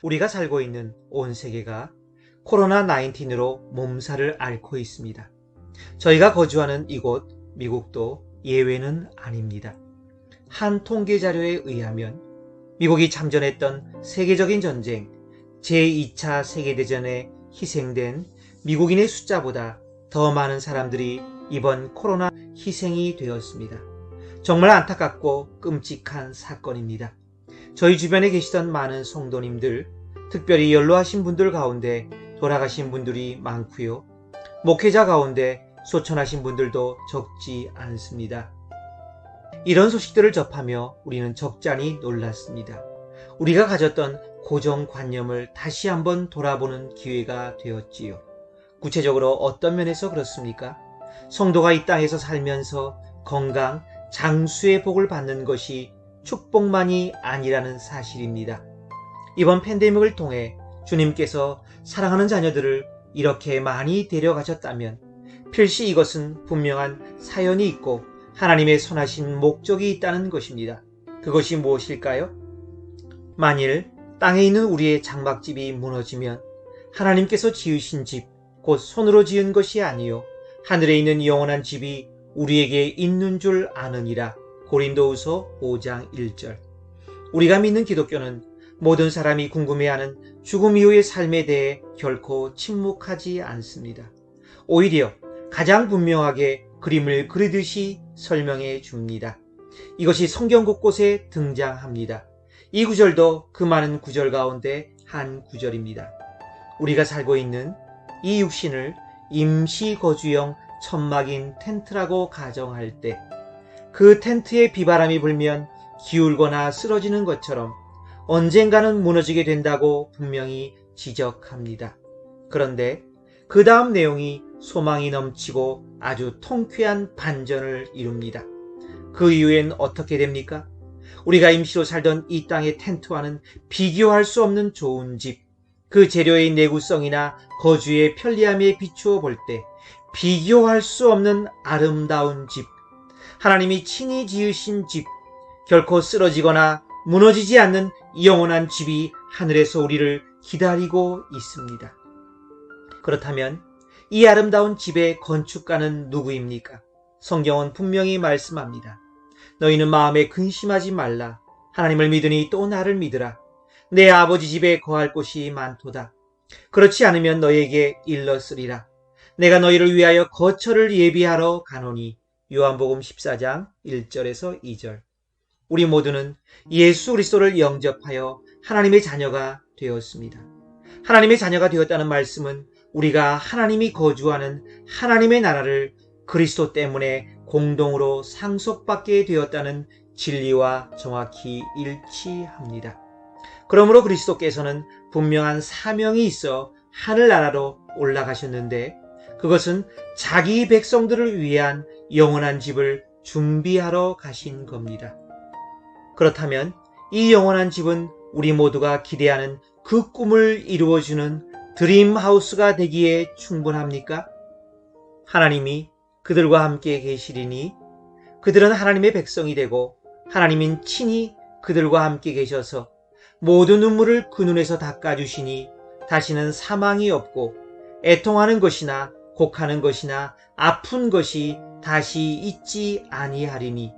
우리가 살고 있는 온 세계가 코로나19으로 몸살을 앓고 있습니다. 저희가 거주하는 이곳 미국도 예외는 아닙니다. 한 통계 자료에 의하면 미국이 참전했던 세계적인 전쟁 제2차 세계대전에 희생된 미국인의 숫자보다 더 많은 사람들이 이번 코로나 희생이 되었습니다. 정말 안타깝고 끔찍한 사건입니다. 저희 주변에 계시던 많은 성도님들, 특별히 연로하신 분들 가운데 돌아가신 분들이 많고요. 목회자 가운데 소천하신 분들도 적지 않습니다. 이런 소식들을 접하며 우리는 적잖이 놀랐습니다. 우리가 가졌던 고정관념을 다시 한번 돌아보는 기회가 되었지요. 구체적으로 어떤 면에서 그렇습니까? 성도가 이 땅에서 살면서 건강, 장수의 복을 받는 것이 축복만이 아니라는 사실입니다. 이번 팬데믹을 통해 주님께서 사랑하는 자녀들을 이렇게 많이 데려가셨다면 필시 이것은 분명한 사연이 있고 하나님의 선하신 목적이 있다는 것입니다. 그것이 무엇일까요? 만일 땅에 있는 우리의 장막집이 무너지면 하나님께서 지으신 집, 곧 손으로 지은 것이 아니요 하늘에 있는 영원한 집이 우리에게 있는 줄 아느니라. 고린도후서 5장 1절. 우리가 믿는 기독교는 모든 사람이 궁금해하는 죽음 이후의 삶에 대해 결코 침묵하지 않습니다. 오히려 가장 분명하게 그림을 그리듯이 설명해 줍니다. 이것이 성경 곳곳에 등장합니다. 이 구절도 그 많은 구절 가운데 한 구절입니다. 우리가 살고 있는 이 육신을 임시거주형 천막인 텐트라고 가정할 때 그 텐트에 비바람이 불면 기울거나 쓰러지는 것처럼 언젠가는 무너지게 된다고 분명히 지적합니다. 그런데 그 다음 내용이 소망이 넘치고 아주 통쾌한 반전을 이룹니다. 그 이후엔 어떻게 됩니까? 우리가 임시로 살던 이 땅의 텐트와는 비교할 수 없는 좋은 집, 그 재료의 내구성이나 거주의 편리함에 비추어 볼 때 비교할 수 없는 아름다운 집, 하나님이 친히 지으신 집, 결코 쓰러지거나 무너지지 않는 영원한 집이 하늘에서 우리를 기다리고 있습니다. 그렇다면 이 아름다운 집의 건축가는 누구입니까? 성경은 분명히 말씀합니다. 너희는 마음에 근심하지 말라. 하나님을 믿으니 또 나를 믿으라. 내 아버지 집에 거할 곳이 많도다. 그렇지 않으면 너희에게 일렀으리라. 내가 너희를 위하여 거처를 예비하러 가노니. 요한복음 14장 1절에서 2절. 우리 모두는 예수 그리스도를 영접하여 하나님의 자녀가 되었습니다. 하나님의 자녀가 되었다는 말씀은 우리가 하나님이 거주하는 하나님의 나라를 그리스도 때문에 공동으로 상속받게 되었다는 진리와 정확히 일치합니다. 그러므로 그리스도께서는 분명한 사명이 있어 하늘나라로 올라가셨는데 그것은 자기 백성들을 위한 영원한 집을 준비하러 가신 겁니다. 그렇다면 이 영원한 집은 우리 모두가 기대하는 그 꿈을 이루어주는 드림하우스가 되기에 충분합니까? 하나님이 그들과 함께 계시리니 그들은 하나님의 백성이 되고 하나님은 친히 그들과 함께 계셔서 모든 눈물을 그 눈에서 닦아주시니 다시는 사망이 없고 애통하는 것이나 곡하는 것이나 아픈 것이 다시 있지 아니하리니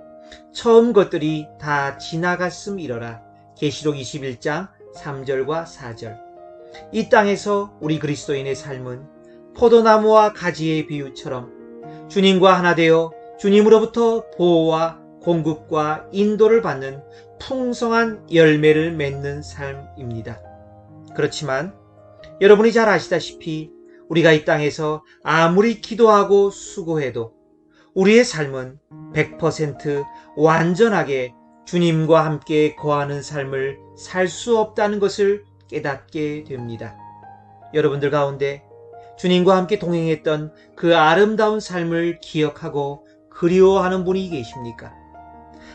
처음 것들이 다 지나갔음이러라. 계시록 21장 3절과 4절. 이 땅에서 우리 그리스도인의 삶은 포도나무와 가지의 비유처럼 주님과 하나 되어 주님으로부터 보호와 공급과 인도를 받는 풍성한 열매를 맺는 삶입니다. 그렇지만 여러분이 잘 아시다시피 우리가 이 땅에서 아무리 기도하고 수고해도 우리의 삶은 100% 완전하게 주님과 함께 거하는 삶을 살 수 없다는 것을 깨닫게 됩니다. 여러분들 가운데 주님과 함께 동행했던 그 아름다운 삶을 기억하고 그리워하는 분이 계십니까?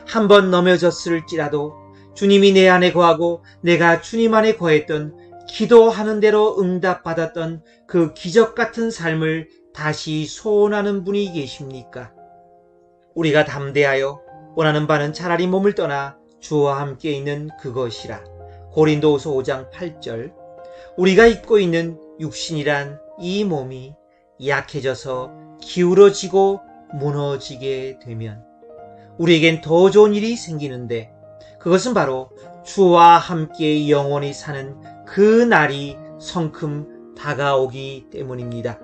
한번 넘어졌을지라도 주님이 내 안에 거하고 내가 주님 안에 거했던 기도하는 대로 응답받았던 그 기적 같은 삶을 다시 소원하는 분이 계십니까? 우리가 담대하여 원하는 바는 차라리 몸을 떠나 주와 함께 있는 그것이라. 고린도후서 5장 8절, 우리가 입고 있는 육신이란 이 몸이 약해져서 기울어지고 무너지게 되면 우리에겐 더 좋은 일이 생기는데, 그것은 바로 주와 함께 영원히 사는 그 날이 성큼 다가오기 때문입니다.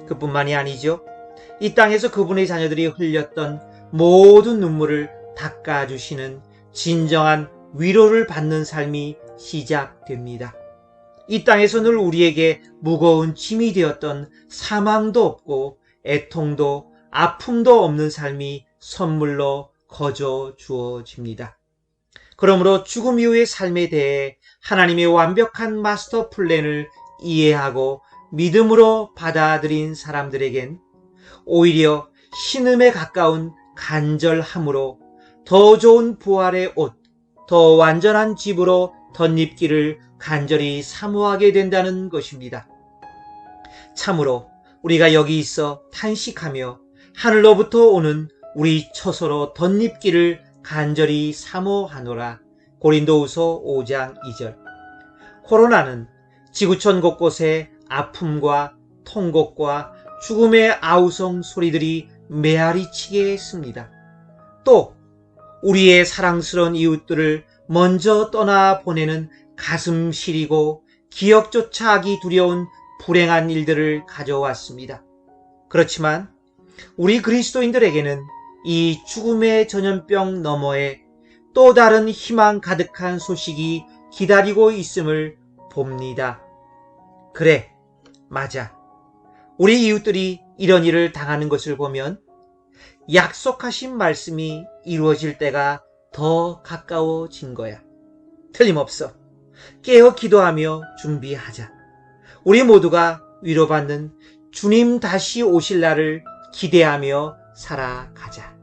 그뿐만이 아니죠. 이 땅에서 그분의 자녀들이 흘렸던 모든 눈물을 닦아주시는 진정한 위로를 받는 삶이 시작됩니다. 이 땅에서 늘 우리에게 무거운 짐이 되었던 사망도 없고 애통도 아픔도 없는 삶이 선물로 거저 주어집니다. 그러므로 죽음 이후의 삶에 대해 하나님의 완벽한 마스터 플랜을 이해하고 믿음으로 받아들인 사람들에겐 오히려 신음에 가까운 간절함으로 더 좋은 부활의 옷, 더 완전한 집으로 덧입기를 간절히 사모하게 된다는 것입니다. 참으로 우리가 여기 있어 탄식하며 하늘로부터 오는 우리 처소로 덧입기를 간절히 사모하노라. 고린도후서 5장 2절. 코로나는 지구촌 곳곳에 아픔과 통곡과 죽음의 아우성 소리들이 메아리치게 했습니다. 또 우리의 사랑스러운 이웃들을 먼저 떠나보내는 가슴 시리고 기억조차 하기 두려운 불행한 일들을 가져왔습니다. 그렇지만 우리 그리스도인들에게는 이 죽음의 전염병 너머에 또 다른 희망 가득한 소식이 기다리고 있음을 봅니다. 그래, 맞아. 우리 이웃들이 이런 일을 당하는 것을 보면 약속하신 말씀이 이루어질 때가 더 가까워진 거야. 틀림없어. 깨어 기도하며 준비하자. 우리 모두가 위로받는 주님 다시 오실 날을 기대하며 살아가자.